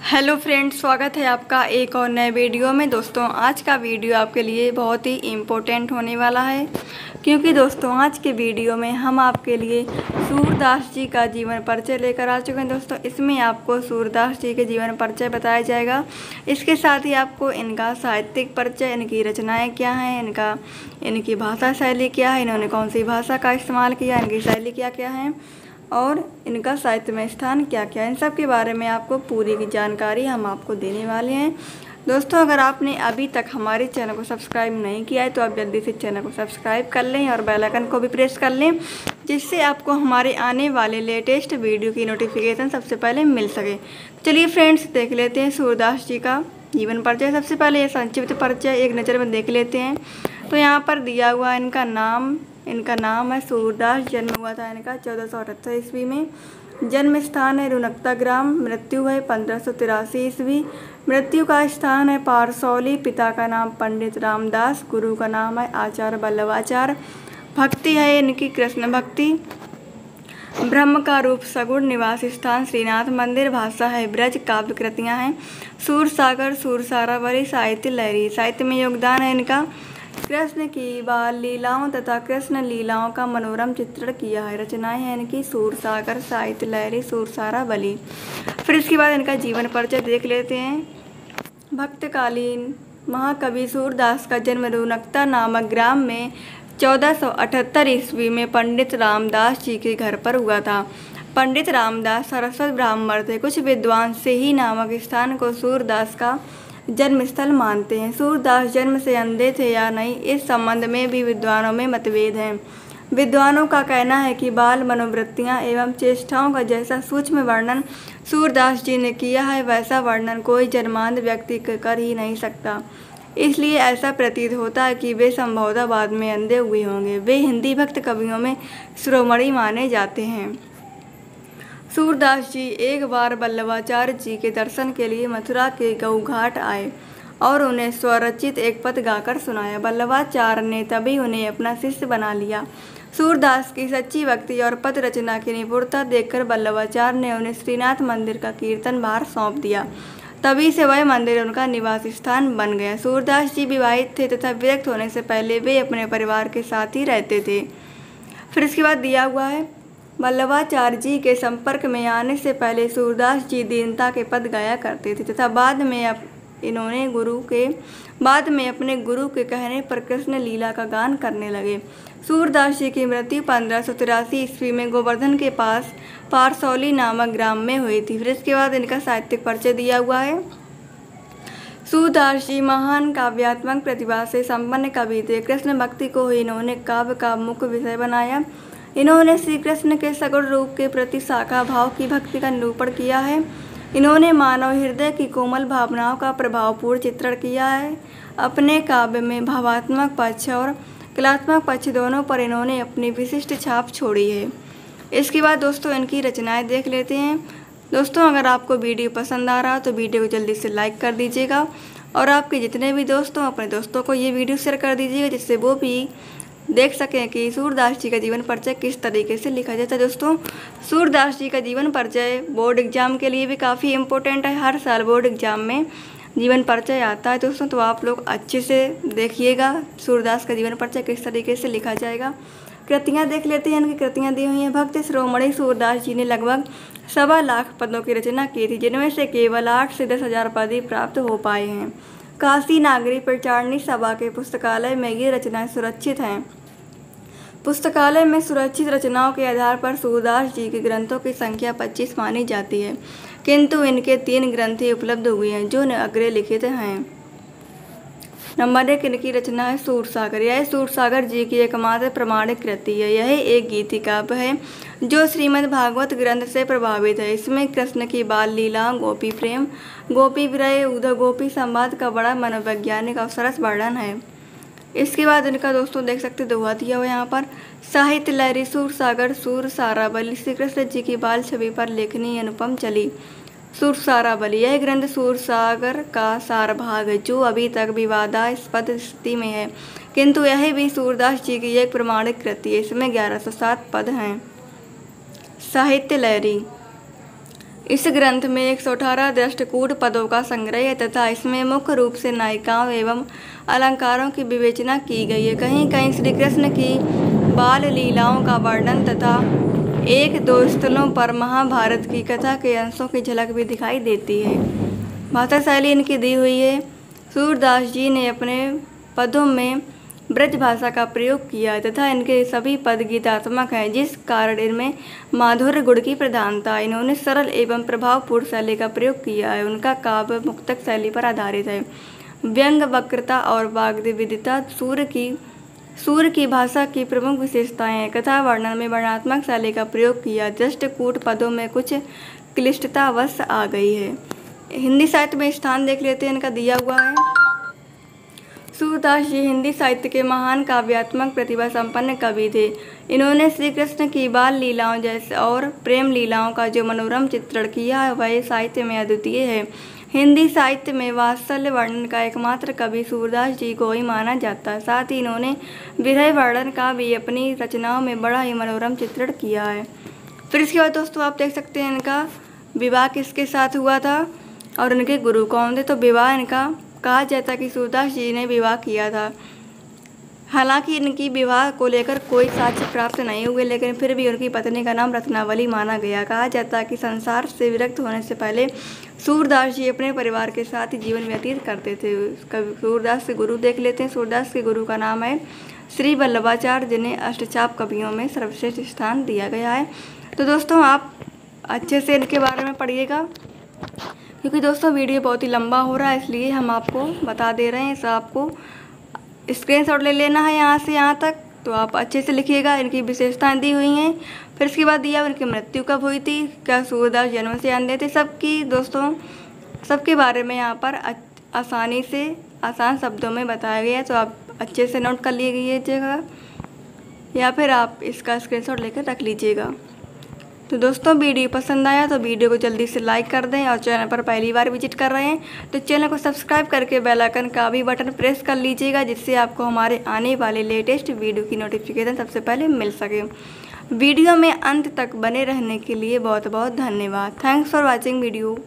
Hello friends, स्वागत है आपका एक और नए वीडियो में। दोस्तों, आज का वीडियो आपके लिए बहुत ही इम्पोर्टेंट होने वाला है, क्योंकि दोस्तों आज के वीडियो में हम आपके लिए सूरदास जी का जीवन परिचय लेकर आ चुके हैं। दोस्तों, इसमें आपको सूरदास जी के जीवन परिचय बताया जाएगा। इसके साथ ही आपको इनका साहित्यिक परिचय, इनकी रचनाएँ क्या हैं, इनकी भाषा शैली क्या है, इन्होंने कौन सी भाषा का इस्तेमाल किया, इनकी शैली क्या क्या है और इनका साहित्य में स्थान क्या क्या है, इन सब के बारे में आपको पूरी की जानकारी हम आपको देने वाले हैं। दोस्तों, अगर आपने अभी तक हमारे चैनल को सब्सक्राइब नहीं किया है तो आप जल्दी से चैनल को सब्सक्राइब कर लें और बेल आइकन को भी प्रेस कर लें, जिससे आपको हमारे आने वाले लेटेस्ट वीडियो की नोटिफिकेशन सबसे पहले मिल सके। चलिए फ्रेंड्स, देख लेते हैं सूरदास जी का जीवन परिचय। सबसे पहले यह संक्षिप्त परिचय एक नज़र में देख लेते हैं। तो यहाँ पर दिया हुआ इनका नाम है सूरदास। जन्म हुआ था इनका 1478 ईस्वी में। जन्म स्थान है रुनकता ग्राम। मृत्यु है 1583 ईस्वी। मृत्यु का स्थान है पारसौली। पिता का नाम पंडित रामदास। गुरु का नाम है आचार्य वल्लभाचार्य। भक्ति है इनकी कृष्ण भक्ति। ब्रह्म का रूप सगुण। निवास स्थान श्रीनाथ मंदिर। भाषा है ब्रज। काव्य कृतियाँ हैं सूरसागर, सूरसारावली, साहित्य लहरी। साहित्य में योगदान है इनका कृष्ण की बाल लीलाओं तथा कृष्ण लीलाओं का मनोरम चित्रण किया है। रचनाएं हैं इनकी सूरसागर, साहित्य लहरी, सूरसारावली। फिर इसके बाद इनका जीवन परिचय देख लेते हैं। भक्तकालीन महाकवि सूरदास का जन्म रुनकता नामक ग्राम में 1478 ईस्वी में पंडित रामदास जी के घर पर हुआ था। पंडित रामदास सरस्वत ब्राह्मण थे। कुछ विद्वान से ही नामक स्थान को सूरदास का जन्मस्थल मानते हैं। सूरदास जन्म से अंधे थे या नहीं, इस संबंध में भी विद्वानों में मतभेद हैं। विद्वानों का कहना है कि बाल मनोवृत्तियां एवं चेष्टाओं का जैसा सूक्ष्म वर्णन सूरदास जी ने किया है, वैसा वर्णन कोई जन्मांध व्यक्ति कर ही नहीं सकता। इसलिए ऐसा प्रतीत होता है कि वे संभवतः बाद में अंधे हुए होंगे। वे हिंदी भक्त कवियों में शिरोमणि माने जाते हैं। सूरदास जी एक बार वल्लभाचार्य जी के दर्शन के लिए मथुरा के गऊ घाट आए और उन्हें स्वरचित एक पद गाकर सुनाया। वल्लभाचार्य ने तभी उन्हें अपना शिष्य बना लिया। सूरदास की सच्ची भक्ति और पद रचना की निपुणता देखकर वल्लभाचार्य ने उन्हें श्रीनाथ मंदिर का कीर्तन भार सौंप दिया। तभी से वह मंदिर उनका निवास स्थान बन गया। सूरदास जी विवाहित थे तथा विरक्त होने से पहले वे अपने परिवार के साथ ही रहते थे। फिर इसके बाद दिया हुआ है, वल्लभाचार्य जी के संपर्क में आने से पहले सूरदास जी दीनता के पद गाया करते थे तथा बाद में अपने गुरु के कहने पर कृष्ण लीला का गान करने लगे। सूरदास जी की मृत्यु 1583 ईस्वी में गोवर्धन के पास पारसौली नामक ग्राम में हुई थी। फिर इसके बाद इनका साहित्यिक परिचय दिया हुआ है। सूरदास जी महान काव्यात्मक प्रतिभा से संपन्न कवि थे। कृष्ण भक्ति को ही इन्होंने काव्य का मुख्य विषय बनाया। इन्होंने श्री कृष्ण के सगुण रूप के प्रति शाखा भाव की भक्ति का निरूपण किया है। इन्होंने मानव हृदय की कोमल भावनाओं का प्रभावपूर्ण चित्रण किया है। अपने काव्य में भावात्मक पक्ष और कलात्मक पक्ष दोनों पर इन्होंने अपनी विशिष्ट छाप छोड़ी है। इसके बाद दोस्तों इनकी रचनाएं देख लेते हैं। दोस्तों, अगर आपको वीडियो पसंद आ रहा हो तो वीडियो को जल्दी से लाइक कर दीजिएगा और आपके जितने भी दोस्तों अपने दोस्तों को ये वीडियो शेयर कर दीजिएगा, जिससे वो भी देख सकें कि सूरदास जी का जीवन परिचय किस तरीके से लिखा जाता है। दोस्तों, सूरदास जी का जीवन परिचय बोर्ड एग्जाम के लिए भी काफ़ी इम्पोर्टेंट है। हर साल बोर्ड एग्जाम में जीवन परिचय आता है दोस्तों, तो आप लोग अच्छे से देखिएगा सूरदास का जीवन परिचय किस तरीके से लिखा जाएगा। कृतियाँ देख लेते हैं। इनकी कृतियाँ दी हुई हैं। भक्त शिरोमणि सूरदास जी ने लगभग 1.25 लाख पदों की रचना की थी, जिनमें से केवल 8 से 10,000 पद ही प्राप्त हो पाए हैं। काशी नागरी प्रचारणी सभा के पुस्तकालय में ये रचनाएं सुरक्षित हैं। पुस्तकालय में सुरक्षित रचनाओं के आधार पर सूरदास जी के ग्रंथों की संख्या 25 मानी जाती है, किंतु इनके 3 ग्रंथ ही उपलब्ध हुए हैं जो अग्रे लिखित हैं। नंबर 1 इनकी रचना है सूरसागर। यह सूरसागर जी की एकमात्र प्रमाणिक कृति है। यह एक गीति काव्य है जो श्रीमद् भागवत ग्रंथ से प्रभावित है। इसमें कृष्ण की बाल लीला, गोपी प्रेम, गोपी विरह, उद्धव गोपी संवाद का बड़ा मनोवैज्ञानिक और सरस वर्णन है। इसके बाद इनका दोस्तों देख सकते दोहा दिया हुआ यहाँ पर। साहित्य लहरी सूरसागर, सूरसारावली। श्री कृष्ण जी की बाल छवि पर लेखनी अनुपम चली। सूरसारावली यह ग्रंथ सूरसागर का सार भाग है, जो अभी तक विवादास्पद स्थिति में है, किंतु यह भी सूरदास जी की एक प्रमाणिक कृति है। इसमें 1107 पद हैं। साहित्य लहरी इस ग्रंथ में 118 दृष्टकूट पदों का संग्रह है तथा इसमें मुख्य रूप से नायिकाओं एवं अलंकारों की विवेचना की गई है। कहीं कहीं श्री कृष्ण की बाल लीलाओं का वर्णन तथा एक दो स्थलों पर महाभारत की कथा के अंशों की झलक भी दिखाई देती है। भाषा शैली इनकी दी हुई है। सूरदास जी ने अपने पदों में ब्रज भाषा का प्रयोग किया है तथा इनके सभी पद गीतात्मक हैं, जिस कारण इनमें माधुर्य गुण की प्रधानता। इन्होंने सरल एवं प्रभावपूर्ण शैली का प्रयोग किया है। उनका काव्य मुक्तक शैली पर आधारित है। व्यंग, वक्रता और वाग्विविधता सूर्य की भाषा की प्रमुख विशेषताएं हैं। कथा वर्णन में वर्णनात्मक शैली का प्रयोग किया। दृष्टकूट पदों में कुछ क्लिष्टता अवश्य आ गई है। हिंदी साहित्य में स्थान देख लेते हैं, इनका दिया हुआ है। सूरदास जी हिंदी साहित्य के महान काव्यात्मक प्रतिभा संपन्न कवि थे। इन्होंने श्री कृष्ण की बाल लीलाओं जैसे और प्रेम लीलाओं का जो मनोरम चित्रण किया है वह साहित्य में अद्वितीय है। हिंदी साहित्य में वात्सल्य वर्णन का एकमात्र कवि सूरदास जी को ही माना जाता है। साथ ही इन्होंने विरह वर्णन का भी अपनी रचनाओं में बड़ा ही मनोरम चित्रण किया है। फिर इसके बाद दोस्तों आप देख सकते हैं इनका विवाह किसके साथ हुआ था और इनके गुरु कौन थे। तो विवाह इनका कहा जाता है कि सूरदास जी ने विवाह किया था। हालांकि इनकी विवाह को लेकर कोई साक्ष्य प्राप्त नहीं हुए, लेकिन फिर भी उनकी पत्नी का नाम रत्नावली माना गया। कहा जाता है कि संसार से विरक्त होने से पहले सूरदास जी अपने परिवार के साथ ही जीवन व्यतीत करते थे। सूरदास के गुरु देख लेते हैं। सूरदास के गुरु का नाम है श्री वल्लभाचार्य, जिन्हें अष्टचाप कवियों में सर्वश्रेष्ठ स्थान दिया गया है। तो दोस्तों आप अच्छे से इनके बारे में पढ़िएगा, क्योंकि दोस्तों वीडियो बहुत ही लंबा हो रहा है, इसलिए हम आपको बता दे रहे हैं। इसे आपको स्क्रीनशॉट ले लेना है यहाँ से यहाँ तक, तो आप अच्छे से लिखिएगा। इनकी विशेषताएं दी हुई हैं। फिर इसके बाद दिया इनकी मृत्यु कब हुई थी, क्या सूरदास जन्म से अंधे थे, सबकी दोस्तों सबके बारे में यहाँ पर आसानी से आसान शब्दों में बताया गया है। तो आप अच्छे से नोट कर लीजिएगा या फिर आप इसका स्क्रीनशॉट लेकर रख लीजिएगा। तो दोस्तों वीडियो पसंद आया तो वीडियो को जल्दी से लाइक कर दें, और चैनल पर पहली बार विजिट कर रहे हैं तो चैनल को सब्सक्राइब करके बेल आइकन का भी बटन प्रेस कर लीजिएगा, जिससे आपको हमारे आने वाले लेटेस्ट वीडियो की नोटिफिकेशन सबसे पहले मिल सके। वीडियो में अंत तक बने रहने के लिए बहुत बहुत धन्यवाद। Thanks for watching video.